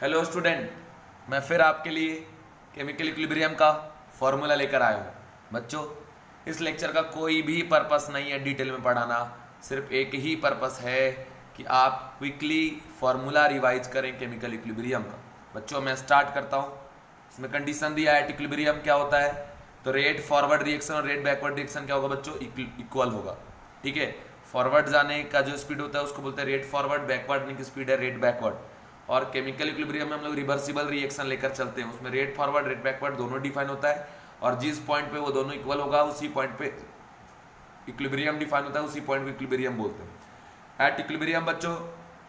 Hello student, मैं फिर आपके लिए केमिकल इक्विलिब्रियम का फॉर्मूला लेकर आया हूँ। बच्चों, इस लेक्चर का कोई भी पर्पस नहीं है डिटेल में पढ़ाना, सिर्फ एक ही पर्पस है कि आप क्विकली फॉर्मूला रिवाइज करें केमिकल इक्विलिब्रियम का। बच्चों, मैं स्टार्ट करता हूँ। इसमें कंडीशन दिया है इक्विलिब्रियम क्या होता है, तो रेट फॉरवर्ड रिएक्शन और रेट बैकवर्ड रिएक्शन क्या होगा बच्चों, इक्वल होगा। ठीक है, फॉरवर्ड जाने का जो स्पीड होता है उसको बोलते हैं रेट फॉरवर्ड, बैकवर्ड की स्पीड है रेट बैकवर्ड। और केमिकल इक्विलिब्रियम में हम लोग रिवर्सिबल रिएक्शन लेकर चलते हैं, उसमें रेट फॉरवर्ड रेट बैकवर्ड दोनों डिफाइन होता है, और जिस पॉइंट पे वो दोनों इक्वल होगा उसी पॉइंट पे इक्विलिब्रियम डिफाइन होता है, उसी पॉइंट को इक्विलिब्रियम बोलते हैं। एट इक्विलिब्रियम बच्चों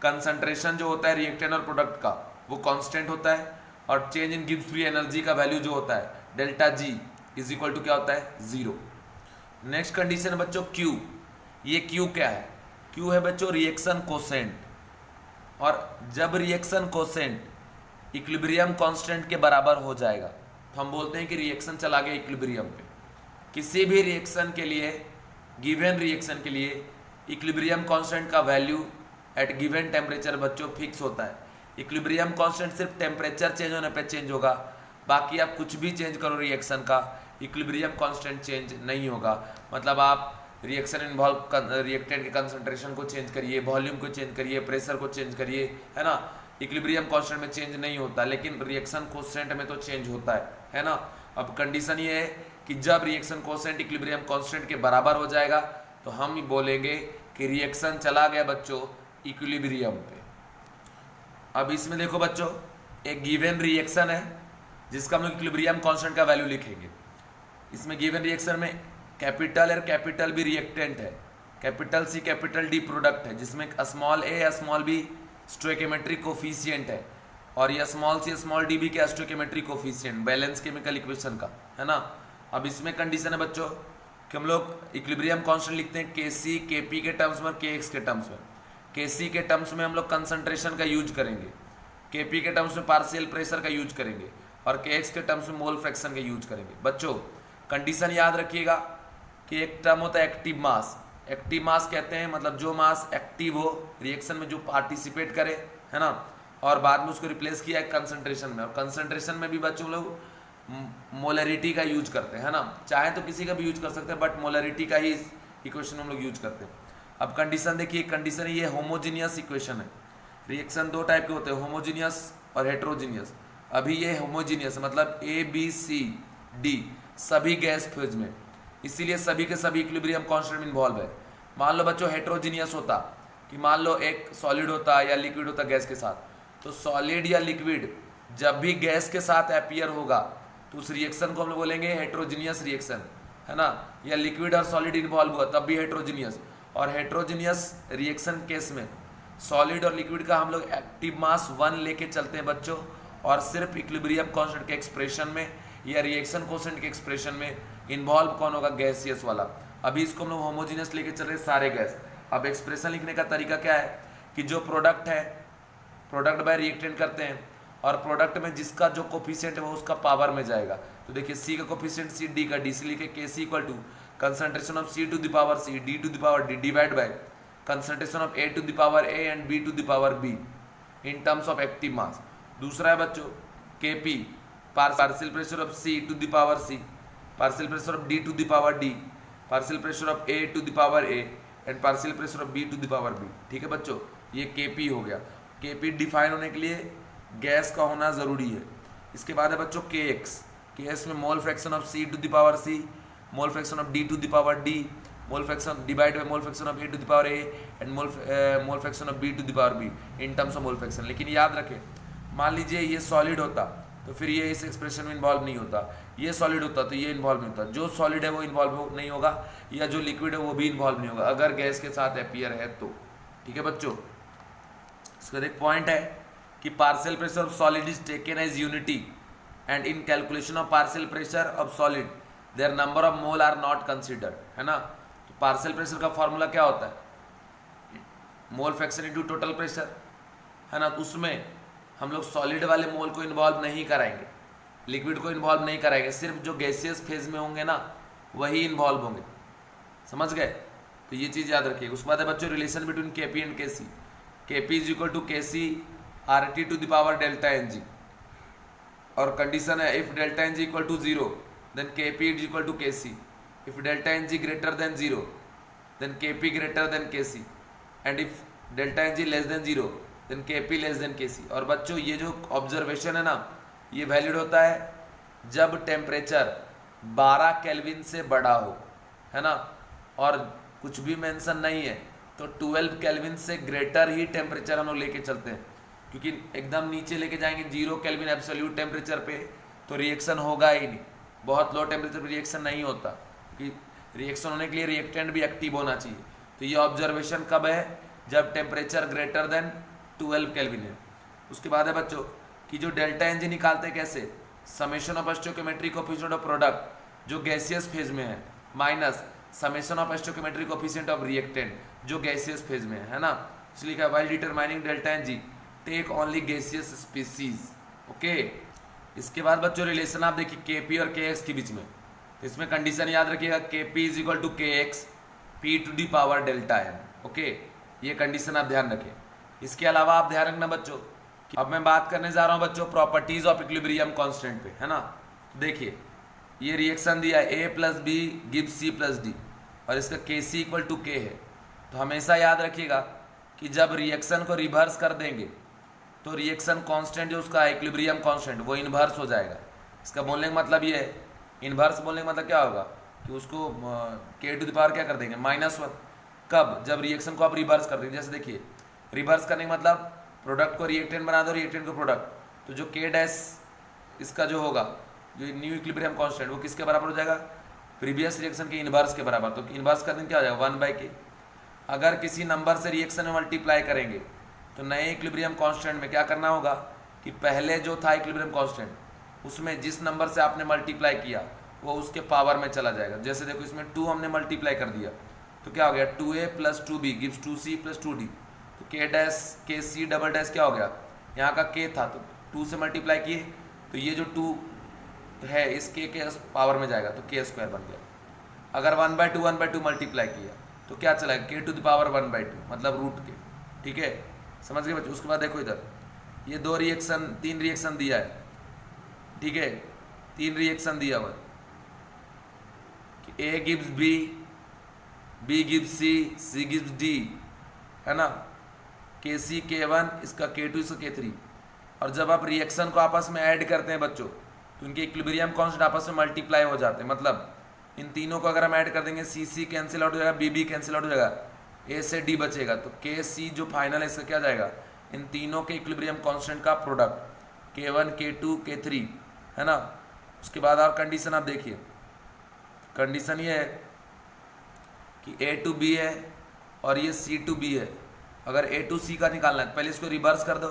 कंसंट्रेशन जो होता है रिएक्टेंट और प्रोडक्ट का वो कांस्टेंट होता है, और change in Gibbs free energy का वैल्यू जो होता है delta G is equal to क्या होता है, जीरो। नेक्स्ट कंडीशन है बच्चों क्यू। ये क्यू क्या है, क्यू है बच्चों रिएक्शन कोसेंट, और जब रिएक्शन कोसेंट इक्विलिब्रियम कांस्टेंट के बराबर हो जाएगा तो हम बोलते हैं कि रिएक्शन चला गया इक्विलिब्रियम पे। किसी भी रिएक्शन के लिए, गिवन रिएक्शन के लिए इक्विलिब्रियम कांस्टेंट का वैल्यू एट गिवन टेम्परेचर बच्चों फिक्स होता है। इक्विलिब्रियम कांस्टेंट सिर्फ टेम्परेचर चेंज होने पे चेंज होगा, बाकी आप कुछ भी चेंज करो रिएक्शन का, इक्विलिब्रियम कांस्टेंट चेंज नहीं होगा। मतलब आप रिएक्शन इन्वॉल्व रिएक्टेंट के कंसंट्रेशन को चेंज करिए, वॉल्यूम को चेंज करिए, प्रेशर को चेंज करिए, है ना, इक्विलिब्रियम कांस्टेंट में चेंज नहीं होता, लेकिन रिएक्शन कोसेंट में तो चेंज होता है ना। अब कंडीशन ये है कि जब रिएक्शन कोसेंट इक्विलिब्रियम कांस्टेंट के बराबर हो जाएगा तो हम बोलेंगे कि रिएक्शन चला गया बच्चों इक्विलिब्रियम पे। अब इसमें देखो बच्चों, एक गिवन रिएक्शन है जिसका हम लोग इक्विलिब्रियम कांस्टेंट का वैल्यू लिखेंगे। इसमें गिवन रिएक्शन में कैपिटल और कैपिटल बी रिएक्टेंट है, capital C capital D product है, जिसमें स्मॉल ए या स्मॉल बी स्टोइकियोमेट्रिक कोफिशिएंट है, और ये small C small D B क्या stoichiometric coefficient balance chemical equation का, है ना। अब इसमें कंडीशन है बच्चों कि हम लोग इक्विलिब्रियम कांस्टेंट लिखते हैं के सी के पी के टर्म्स में और के एक्स के टर्म्स में। के सी के टर्म्स में हम लोग कंसंट्रेशन का यूज करेंगे, के पी के टर्म्स में पार्शियल प्रेशर का यूज करेंगे, और के एक्स के टर्म्स में मोल फ्रैक्शन का यूज करेंगे। बच्चों कंडीशन याद रखिएगा कि एक टर्म होता है एक्टिव मास। एक्टिव मास कहते हैं मतलब जो मास एक्टिव हो रिएक्शन में, जो पार्टिसिपेट करे, है ना, और बाद में उसको रिप्लेस किया है कंसंट्रेशन में। और कंसंट्रेशन में भी बच्चों लोग मोलरिटी का यूज करते हैं, है ना, चाहे तो किसी का भी यूज कर सकते हैं, बट मोलरिटी का ही इक्वेशन हम लोग यूज करते हैं। अब कंडीशन देखिए, कंडीशन ये होमोजीनियस इक्वेशन है। रिएक्शन दो टाइप के होते हैं, होमोजीनियस और हेट्रोजीनियस। अभी ये होमोजीनियस मतलब ए बी सी डी सभी गैस फेज में, इसीलिए सभी के सभी इक्विलिब्रियम कांस्टेंट में इन्वॉल्व है। मान लो बच्चों हेट्रोजीनियस होता कि मान लो एक सॉलिड होता या लिक्विड होता गैस के साथ, तो सॉलिड या लिक्विड जब भी गैस के साथ अपीयर होगा तो उस रिएक्शन को हम लोग बोलेंगे हेट्रोजीनियस रिएक्शन, है ना। या लिक्विड और सॉलिड इन्वॉल्व हुआ तब भी हेट्रोजीनियस। और हेट्रोजीनियस रिएक्शन केस में सॉलिड और लिक्विड का हम लोग एक्टिव मास 1 लेके चलते हैं बच्चों, और सिर्फ इक्विलिब्रियम कांस्टेंट के एक्सप्रेशन में या रिएक्शन कोसेंट के एक्सप्रेशन में इन्वॉल्व कौन होगा, गैसियस वाला। अभी इसको हम लोग होमोजीनियस लेके चल रहे हैं सारे गैस। अब एक्सप्रेशन लिखने का तरीका क्या है कि जो प्रोडक्ट है, प्रोडक्ट बाय रिएक्टेंट करते हैं, और प्रोडक्ट में जिसका जो कोफिशिएंट है वो उसका पावर में जाएगा। तो देखिए सी का कोफिशिएंट सी, डी का डी, सी लिखे के C equal to concentration of C to the power C, D to the power D divide by concentration of A to the power A and B to the power B in terms of active mass. दूसरा है बच्चों के P, partial pressure of C to the power C, partial pressure of D to the power D, partial pressure of A to the power A and partial pressure of B to the power b. ठीक है बच्चों, ये KP हो गया। KP define होने के लिए gas का होना जरूरी है। इसके बाद है बच्चों के एक्स। के एक्स में mole fraction of C to the power c, mole fraction of D to the power d, mole fraction divide by mole fraction of A to the power A and mole fraction of B to the power B in terms of mole fraction. लेकिन याद रखें, मान लीजिए ये solid होता तो फिर ये इस एक्सप्रेशन में इन्वॉल्व नहीं होता, ये सॉलिड होता तो ये इन्वॉल्व नहीं होता, जो सॉलिड है वो इन्वॉल्व नहीं होगा, या जो लिक्विड है वो भी इन्वॉल्व नहीं होगा अगर गैस के साथ अपीयर है तो। ठीक है बच्चों, इसका एक पॉइंट है कि partial pressure of solid is taken as unity and in calculation of partial pressure of solid their number of mole are not considered, है ना। तो पार्शियल प्रेशर का फॉर्मूला क्या होता है, mole fraction into total pressure, है ना। तो उसमें हम लोग सॉलिड वाले मोल को इन्वॉल्व नहीं कराएंगे, लिक्विड को इन्वॉल्व नहीं कराएंगे, सिर्फ जो गैसियस फेज में होंगे ना वही इन्वॉल्व होंगे। समझ गए, तो ये चीज़ याद रखिए। उसके बाद है बच्चों relation between k p and k c. K P is equal to k c r t to the power delta N g, और कंडीशन है if delta N G equal to zero then k P is equal to k c, if delta N g greater than zero then k p greater than k c, and if delta N g less than zero then k p less than k सी। और बच्चों ये जो observation है ना, ये valid होता है जब टेम्परेचर 12 केल्विन से बड़ा हो, है ना, और कुछ भी मेंशन नहीं है तो 12 केल्विन से ग्रेटर ही टेम्परेचर हम लोग लेके चलते हैं, क्योंकि एकदम नीचे लेके जाएंगे 0 केल्विन एब्सोल्यूट टेम्परेचर पे तो रिएक्शन होगा ही नहीं, बहुत लो टेम्परेचर पे रिएक्शन नहीं होता, क्योंकि रिएक्शन होने के लिए रिएक्टेंट भी एक्टिव होना चाहिए। तो ये ऑब्जर्वेशन कब है, जब टेम्परेचर ग्रेटर देन 12 केल्विन है। उसके बाद है बच्चों कि जो डेल्टा एन जी निकालते हैं कैसे, summation of stoichiometric coefficient of product जो गैसियस फेज में है minus summation of stoichiometric coefficient of reactant जो गैसियस फेज में है ना। इसलिए क्या, while determining delta N g take only gaseous species. Okay, इसके बाद बच्चों रिलेशन आप देखिए के पी और के एक्स के बीच में, तो इसमें कंडीशन याद रखिएगा K P is equal to K X P to the power delta N. Okay, ये कंडीशन आप ध्यान रखें। इसके अलावा आप ध्यान रखना बच्चों कि अब मैं बात करने जा रहा हूं बच्चों प्रॉपर्टीज ऑफ इक्विलिब्रियम कांस्टेंट पे, है ना। तो देखिए ये रिएक्शन दिया है a plus B gives c plus d, और इसका के सी इक्वल टू के है। तो हमेशा याद रखिएगा कि जब रिएक्शन को रिवर्स कर देंगे तो रिएक्शन कांस्टेंट जो उसका इक्विलिब्रियम कांस्टेंट वो इन्वर्स हो जाएगा। इसका बोलने का मतलब ये है, इन्वर्स बोलने का मतलब क्या होगा कि उसको के टू द पावर क्या कर देंगे -1। कब, जब रिएक्शन को आप रिवर्स कर देंगे। जैसे देखिए रिवर्स करने का मतलब प्रोडक्ट को रिएक्टेंट बना दो, रिएक्टेंट को प्रोडक्ट, तो जो के डैश इसका जो होगा जो न्यू इक्विलिब्रियम कांस्टेंट वो किसके बराबर हो जाएगा, प्रीवियस रिएक्शन के इन्वर्स के बराबर। तो इन्वर्स करने क्या हो जाएगा 1/k। अगर किसी नंबर से रिएक्शन में मल्टीप्लाई करेंगे तो नए इक्विलिब्रियम कांस्टेंट में क्या करना होगा कि पहले जो था इक्विलिब्रियम कांस्टेंट उसमें जिस नंबर से आपने मल्टीप्लाई किया वो उसके पावर में चला जाएगा। जैसे देखो इसमें 2 हमने मल्टीप्लाई कर दिया तो क्या हो गया 2a plus 2b gives 2c plus 2d। तो के डैश के सी डबल डैश क्या हो गया, यहाँ का k था तो 2 से मल्टीप्लाई किए तो ये जो 2 है इस k के पावर में जाएगा तो k² बन गया। अगर 1/2 मल्टीप्लाई किया तो क्या चला k टू द पावर 1/2 मतलब रूट के। ठीक है, समझ गए बच्चों। उसके बाद देखो इधर ये 3 रिएक्शन दिया है। ठीक है, 3 रिएक्शन दिया हुआ कि a gives b, b gives c, c gives d, है ना, Kc K1 इसका K2 इसका K3। और जब आप रिएक्शन को आपस में ऐड करते हैं बच्चों तो इनके इक्विलिब्रियम कांस्टेंट आपस में मल्टीप्लाई हो जाते हैं। मतलब इन तीनों को अगर हम ऐड कर देंगे CC कैंसिल आउट हो जाएगा, BB कैंसिल आउट हो जाएगा, A से D बचेगा, तो KC जो फाइनल है इसका क्या जाएगा, इन तीनों के इक्विलिब्रियम कांस्टेंट का प्रोडक्ट K1 K2 K3, है ना। उसके बाद और कंडीशन आप देखिए, कंडीशन ये है कि A to B है और ये C to B है। अगर A to C का निकालना है पहले इसको रिवर्स कर दो,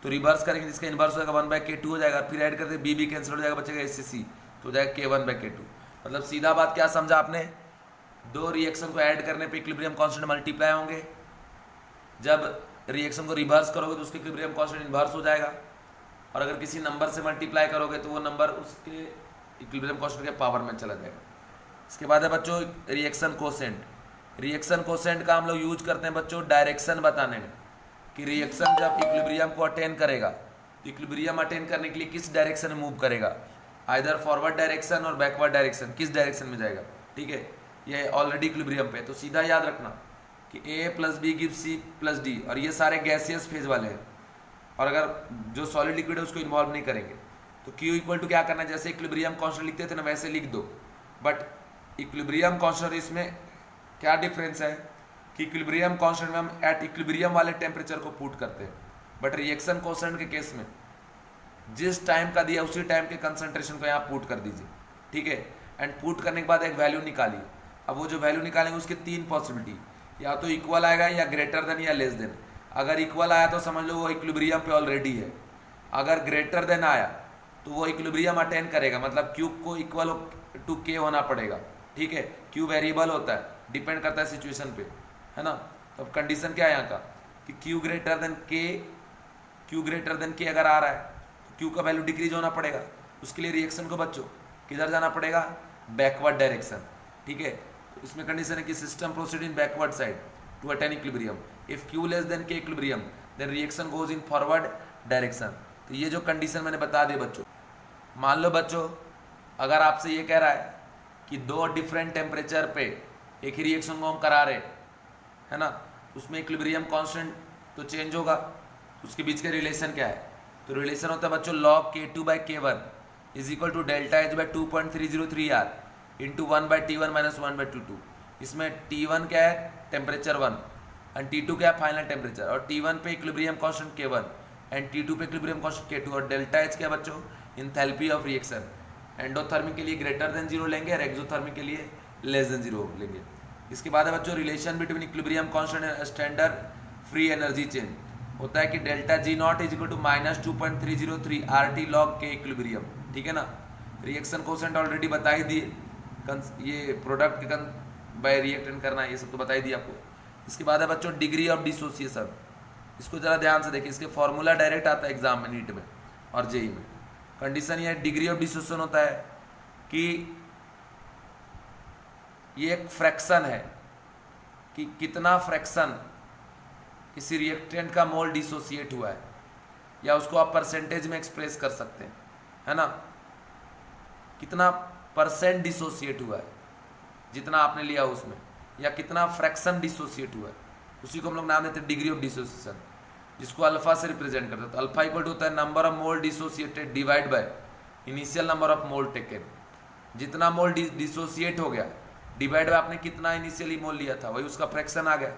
तो रिवर्स करेंगे जिसका इन्वर्स हो जाएगा 1/k2 हो जाएगा, फिर ऐड करते BB कैंसिल हो जाएगा, बचेगा A से C तो हो जाएगा K1/k2। मतलब सीधा बात क्या समझा आपने, 2 रिएक्शन को ऐड करने पे इक्विलिब्रियम कांस्टेंट मल्टीप्लाई होंगे, जब रिएक्शन को रिवर्स करोगे तो उसके इक्विलिब्रियम कांस्टेंट इन्वर्स हो जाएगा, और अगर किसी नंबर से मल्टीप्लाई करोगे तो वो नंबर उसके इक्विलिब्रियम कांस्टेंट के पावर में चला जाएगा। इसके बाद है बच्चों रिएक्शन कोसेंट। रिएक्शन कोसेंट का हम लोग यूज करते हैं बच्चों डायरेक्शन बताने में, कि रिएक्शन जब इक्विलिब्रियम को अटेन करेगा तो इक्विलिब्रियम अटेन करने के लिए किस डायरेक्शन में मूव करेगा, आइदर फॉरवर्ड डायरेक्शन और बैकवर्ड डायरेक्शन, किस डायरेक्शन में जाएगा। ठीक है, ये ऑलरेडी इक्विलिब्रियम पे, तो सीधा याद रखना कि A plus B gives C plus D, और ये सारे गैसियस फेज वाले हैं, और अगर जो सॉलिड लिक्विड है उसको इन्वॉल्व नहीं करेंगे। तो Q इक्वल टू क्या करना है, जैसे इक्विलिब्रियम कांस्टेंट लिखते थे ना वैसे लिख दो, बट इक्विलिब्रियम कांस्टेंट इसमें क्या डिफरेंस है कि इक्विलिब्रियम कांस्टेंट में हम एट इक्विलिब्रियम वाले टेम्परेचर को पुट करते हैं, बट रिएक्शन कांस्टेंट के केस में जिस टाइम का दिया उसी टाइम के कंसंट्रेशन को यहाँ पुट कर दीजिए। ठीक है, एंड पुट करने के बाद एक वैल्यू निकालिए। अब वो जो वैल्यू निकालेंगे उसके 3 पॉसिबिलिटी, या तो इक्वल आएगा या ग्रेटर देन या लेस देन। अगर इक्वल आया तो समझ लो वो इक्विलिब्रियम पे ऑलरेडी है, अगर ग्रेटर देन आया तो वो इक्विलिब्रियम अटेन करेगा, मतलब क्यू को इक्वल टू के होना पड़ेगा। ठीक है, क्यू वेरिएबल होता है, डिपेंड करता है सिचुएशन पे, है ना। तो कंडीशन क्या है यहाँ का कि क्यू ग्रेटर देन के अगर आ रहा है तो क्यू का वैल्यू डिक्रीज होना पड़ेगा। उसके लिए रिएक्शन को बच्चों किधर जाना पड़ेगा, बैकवर्ड डायरेक्शन। ठीक है, तो इसमें कंडीशन है कि system proceed in backward side to attain equilibrium. If q less than k equilibrium then reaction goes in forward direction. तो ये जो कंडीशन मैंने बता दी बच्चों, मान लो बच्चों अगर आपसे ये कह रहा है कि दो डिफरेंट टेम्परेचर पे एक ही रिएक्शन को हम करा रहे है ना, उसमें इक्विलिब्रियम कांस्टेंट तो चेंज होगा, उसके बीच का रिलेशन क्या है? तो रिलेशन होता है बच्चों log K2/K1 is equal to delta H by 2.303 R into 1/T1 minus 1/T2। इसमें T1 क्या है? टेम्परेचर 1 एंड T2 क्या है? Final temperature. और T1 पे equilibrium constant K1 and T2 पे इक्विलिब्रियम कांस्टेंट K2। और डेल्टा एच क्या है बच्चों? Enthalpy of reaction. एंडोथर्मिक के लिए ग्रेटर देन 0 लेंगे और एक्सोथर्मिक के लिए लेस देन 0 लेंगे। इसके बाद है बच्चों relation between equilibrium constant and standard free energy change होता है कि delta G not is equal to minus 2.303 RT log K equilibrium. ठीक है ना। रिएक्शन कोसेंट ऑलरेडी बता ही दिए, ये प्रोडक्ट के बाय रिएक्टेंट करना ये सब तो बता ही दिया आपको। इसके बाद है बच्चों डिग्री ऑफ डिसोसिएशन। इसको जरा ध्यान से देखिए, इसके फॉर्मूला डायरेक्ट आता है एग्जाम में, नीट में और जेई में। कंडीशन ये डिग्री ऑफ डिसोसिएशन होता है कि ये एक फ्रैक्शन है कि कितना फ्रैक्शन किसी रिएक्टेंट का मोल डिसोसिएट हुआ है, या उसको आप परसेंटेज में एक्सप्रेस कर सकते हैं, है ना। कितना परसेंट डिसोसिएट हुआ है जितना आपने लिया उसमें, या कितना फ्रैक्शन डिसोसिएट हुआ है, उसी को हम लोग नाम देते हैं डिग्री ऑफ डिसोसिएशन, जिसको अल्फा से रिप्रेजेंट करते हैं। तो अल्फा इक्वल टू होता है number of mole dissociated divide by initial number of mole taken. जितना मोल डिसोसिएट हो गया डिवाइड बाय आपने कितना इनिशियली मोल लिया था, वही उसका फ्रैक्शन आ गया।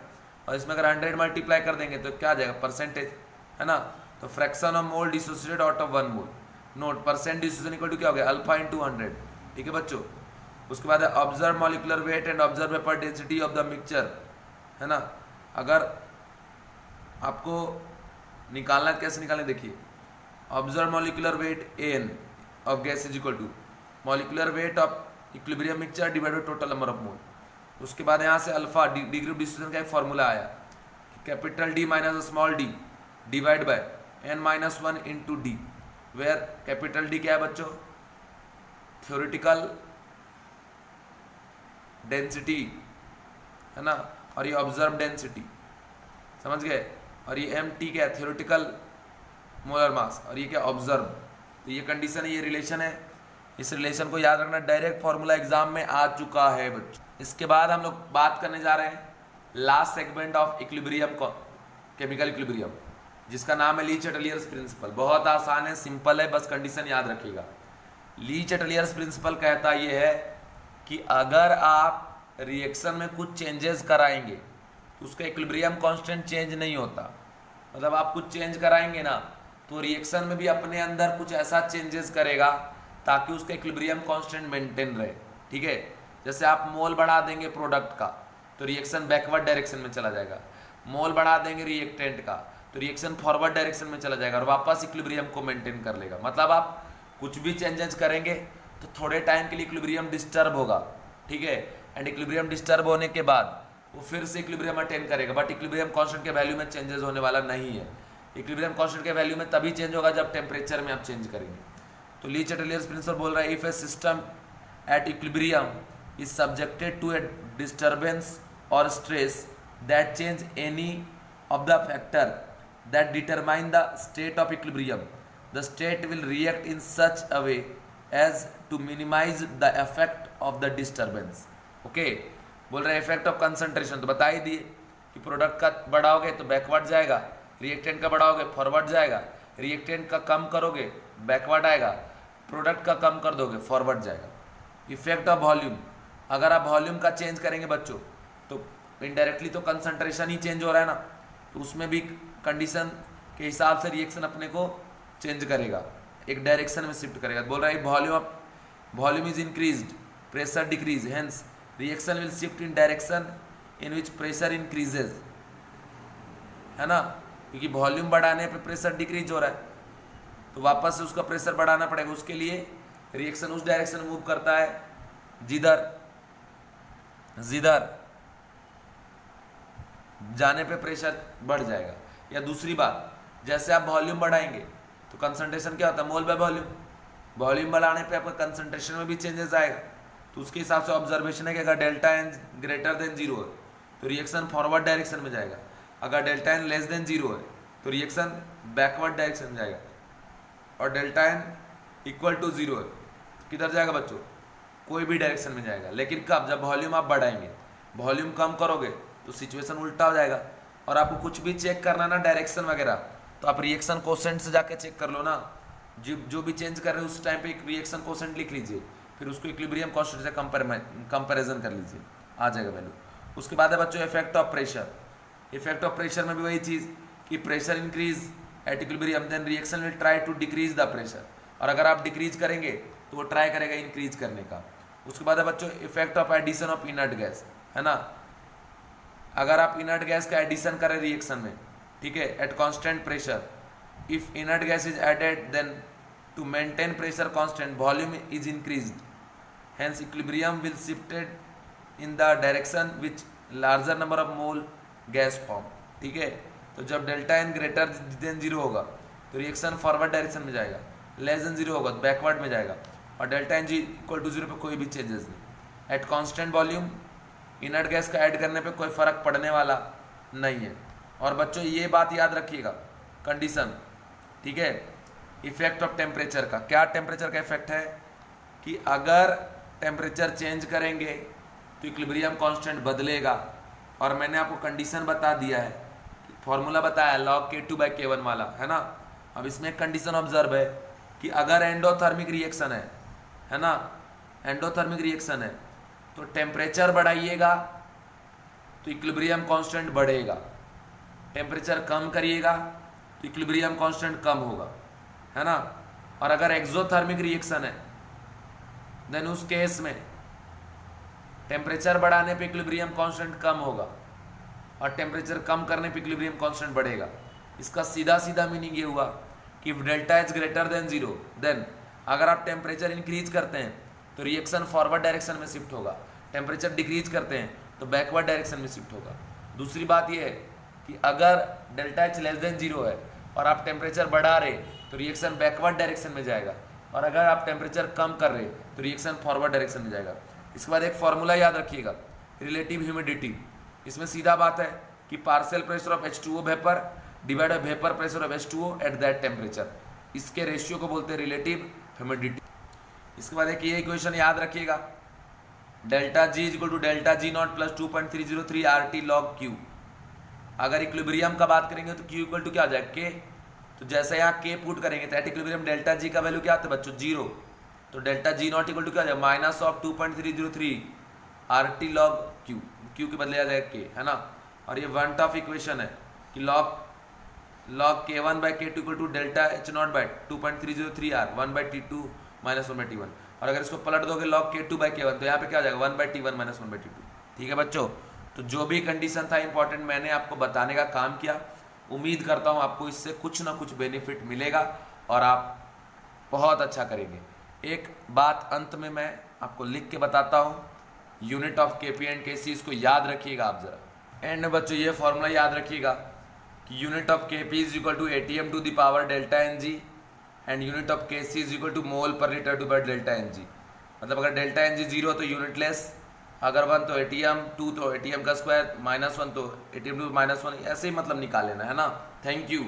और इसमें अगर 100 मल्टीप्लाई कर देंगे तो क्या आ जाएगा? परसेंटेज, है ना। तो fraction of mole dissociated out of 1 mole. Note percent dissociation equal to क्या हो गया? Alpha into 100। ठीक है बच्चों। उसके बाद है observe molecular weight and observe vapour density of the mixture, है ना। अगर आपको निकालना है, कैसे निकालें देखिए। Observe molecular weight N of gas is equal to molecular weight of equilibrium mixture divided by total number of mole. उसके बाद यहाँ से अल्फा डिग्री ऑफ डिसोसिएशन का एक फॉर्मूला आया, capital D minus small D divide by N minus 1 into D, where capital D क्या है बच्चों? थ्योरेटिकल डेंसिटी, है ना। और ये ऑब्जर्व डेंसिटी, समझ गए। और ये एम टी क्या है? Theoretical molar mass. और ये क्या? ऑब्जर्व। तो ये कंडीशन है, ये रिलेशन है। इस रिलेशन को याद रखना, डायरेक्ट फॉर्मूला एग्जाम में आ चुका है बच्चों। इसके बाद हम लोग बात करने जा रहे हैं last segment of equilibrium, chemical equilibrium, जिसका नाम है ली चैटलियर्स प्रिंसिपल। बहुत आसान है, सिंपल है, बस कंडीशन याद रखिएगा। ली चैटलियर्स प्रिंसिपल कहता ये है कि अगर आप रिएक्शन में कुछ चेंजेस कराएंगे तो उसका इक्विलिब्रियम कांस्टेंट चेंज नहीं होता। मतलब आप कुछ चेंज कराएंगे ना तो रिएक्शन में भी अपने अंदर कुछ ऐसा चेंजेस करेगा ताकि उसका इक्विलिब्रियम कांस्टेंट मेंटेन रहे। ठीक है। जैसे आप मोल बढ़ा देंगे प्रोडक्ट का तो रिएक्शन बैकवर्ड डायरेक्शन में चला जाएगा, मोल बढ़ा देंगे रिएक्टेंट का तो रिएक्शन फॉरवर्ड डायरेक्शन में चला जाएगा और वापस इक्विलिब्रियम को मेंटेन कर लेगा। मतलब आप कुछ भी चेंजेस करेंगे तो थोड़े टाइम के लिए इक्विलिब्रियम डिस्टर्ब होगा। ठीक है। एंड इक्विलिब्रियम डिस्टर्ब होने के बाद वो फिर से इक्विलिब्रियम अटेन करेगा, बट इक्विलिब्रियम कांस्टेंट के वैल्यू में चेंजेस होने वाला नहीं है। इक्विलिब्रियम कांस्टेंट के वैल्यू में तभी चेंज होगा जब टेम्परेचर में आप चेंज करेंगे। तो ली चैटलियर्स प्रिंसिपल बोल रहा है if A system at equilibrium is subjected to a disturbance or stress that change any of the factor that determine the state of equilibrium, the state will react in such a way as to minimize the effect of the disturbance. Okay, बोल रहे effect of concentration तो बता ही दिए कि product का बढ़ाओगे तो backward जाएगा, reactant का बढ़ाओगे फॉरवर्ड जाएगा, रिएक्टेंट का कम करोगे बैकवर्ड आएगा, प्रोडक्ट का कम कर दोगे फॉरवर्ड जाएगा। इफेक्ट ऑफ वॉल्यूम, अगर आप वॉल्यूम का चेंज करेंगे बच्चों तो इनडायरेक्टली तो कंसंट्रेशन ही चेंज हो रहा है ना, तो उसमें भी कंडीशन के हिसाब से रिएक्शन अपने को चेंज करेगा, एक डायरेक्शन में शिफ्ट करेगा। बोल रहा है volume is increased pressure decrease, hence reaction will shift in direction in which pressure increases, है ना। क्योंकि वॉल्यूम बढ़ाने पे प्रेशर डिक्रीज हो रहा है तो वापस से उसका प्रेशर बढ़ाना पड़ेगा। उसके लिए रिएक्शन उस डायरेक्शन में मूव करता है जिधर जाने पे प्रेशर बढ़ जाएगा। या दूसरी बात, जैसे आप वॉल्यूम बढ़ाएंगे तो कंसंट्रेशन क्या होता है? मोल बाय वॉल्यूम। वॉल्यूम बढ़ाने पे आपका कंसंट्रेशन में भी चेंजेस आएगा, तो उसके हिसाब से ऑब्जर्वेशन है कि अगर डेल्टा एन ग्रेटर देन 0 है तो रिएक्शन फॉरवर्ड डायरेक्शन में जाएगा, अगर डेल्टा एन लेस देन 0 है तो रिएक्शन बैकवर्ड डायरेक्शन में जाएगा, और डेल्टा एन इक्वल टू 0 है, किधर जाएगा बच्चों, कोई भी डायरेक्शन में जाएगा। लेकिन कब, जब वॉल्यूम आप बढ़ाएंगे, वॉल्यूम कम करोगे तो सिचुएशन उल्टा हो जाएगा। और आपको कुछ भी चेक करना ना डायरेक्शन वगैरह, तो आप रिएक्शन कोसेंट से जाके चेक कर लो ना, जो भी चेंज कर रहे हो उस टाइम पे एक रिएक्शन कोसेंट लिख लीजिए, फिर उसको इक्विलिब्रियम कांस्टेंट से कंपैरिजन कर लीजिए, आ जाएगा वैल्यू। उसके बाद है बच्चों effect of pressure. Effect of pressure में भी वही चीज़ कि pressure increase at equilibrium then reaction will try to decrease the pressure, और अगर आप डिक्रीज करेंगे तो वो ट्राई करेगा इंक्रीज करने का। उसके बाद है बच्चों effect of addition of inert gas, है ना, अगर आप इनर्ट गैस का एडिशन करें रिएक्शन में, ठीक है, at constant pressure, if inert gas is added then to maintain pressure constant volume is increased, hence equilibrium will shifted in the direction which larger number of mole gas form, ठीक है। तो जब delta N greater than 0 होगा तो reaction forward direction में जाएगा, less than 0 होगा तो बैकवर्ड में जाएगा, और delta N G equal to 0 पे कोई भी चेंजेस नहीं। At constant volume inert gas का ऐड करने पे कोई फर्क पड़ने वाला नहीं है। और बच्चों ये बात याद रखिएगा, कंडीशन, ठीक है, इफेक्ट ऑफ टेम्परेचर का, क्या टेम्परेचर का इफेक्ट है कि अगर टेम्परेचर चेंज करेंगे तो इक्विलिब्रियम कांस्टेंट बदलेगा। और मैंने आपको कंडीशन बता दिया है, फॉर्मूला बताया log K2 बाई K1 वाला, है ना। अब इसमें एक कंडीशन ऑब्जर्व है कि अगर एंडोथर्मिक रिएक्शन है ना, एंडोथर्मिक रिएक्शन है तो टेम्परेचर बढ़ाइएगा तो इक्विलिब्रियम कांस्टेंट बढ़ेगा, टेम्परेचर कम करिएगा तो इक्विलिब्रियम कांस्टेंट कम होगा, है ना। और अगर एक्सोथर्मिक रिएक्शन है देन उस केस में टेम्परेचर बढ़ाने पे इक्विलिब्रियम कांस्टेंट कम होगा और टेम्परेचर कम करने पे इक्विलिब्रियम कांस्टेंट बढ़ेगा। इसका सीधा सीधा मीनिंग ये हुआ कि delta is greater than 0 then अगर आप टेम्परेचर इंक्रीज करते हैं तो रिएक्शन फॉरवर्ड डायरेक्शन में शिफ्ट होगा, टेम्परेचर डिक्रीज करते हैं तो बैकवर्ड डायरेक्शन में शिफ्ट होगा। दूसरी बात यह है कि अगर डेल्टा एच लेस देन 0 है और आप टेम्परेचर बढ़ा रहे तो रिएक्शन बैकवर्ड डायरेक्शन में जाएगा, और अगर आप टेम्परेचर कम कर रहे तो रिएक्शन फॉरवर्ड डायरेक्शन में जाएगा। इसके बाद एक फॉर्मूला याद रखिएगा, रिलेटिव ह्यूमिडिटी। इसमें सीधा बात है कि partial pressure of H2O vapour divide by vapour pressure of H2O at that temperature, इसके रेशियो को बोलते हैं रिलेटिव ह्यूमिडिटी। इसके बाद एक ये इक्वेशन याद रखिएगा, delta G is equal to delta G not plus 2.303 RT log Q। अगर इक्विलिब्रियम का बात करेंगे तो Q इक्वल टू क्या आ जाएगा, K। तो जैसे यहाँ K पुट करेंगे तो एट इक्विलिब्रियम डेल्टा जी का वैल्यू क्या आता है बच्चों, 0। तो delta G not equal to क्या आ जाएगा, minus of 2.303 RT log Q, Q के बदले आ जाएगा K, है ना। और ये वन टफ इक्वेशन है कि log K1 by K2 equal to delta H not by 2.303 R 1 by T2 minus 1 by T1। और अगर इसको पलट दोगे log K2 बाई K1 तो यहाँ पे क्या आ जाएगा 1 by T1 minus 1 by T2, ठीक है बच्चों। तो जो भी कंडीशन था इंपॉर्टेंट मैंने आपको बताने का काम किया। उम्मीद करता हूँ आपको इससे कुछ ना कुछ बेनिफिट मिलेगा और आप बहुत अच्छा करेंगे। एक बात अंत में मैं आपको लिख के बताता हूँ, यूनिट ऑफ केपी एंड केसी, इसको याद रखिएगा आप जरा। एंड बच्चों ये फॉर्मूला याद रखिएगा कि unit of Kp is equal to atm to the power delta N g and unit of Kc is equal to mole per litre to by delta N g. मतलब अगर डेल्टा एन जी 0 तो unitless, अगर 1 तो ATM, 2 तो ATM का square, -1 तो ATM to -1, ऐसे ही मतलब निकाल लेना, है ना। Thank you.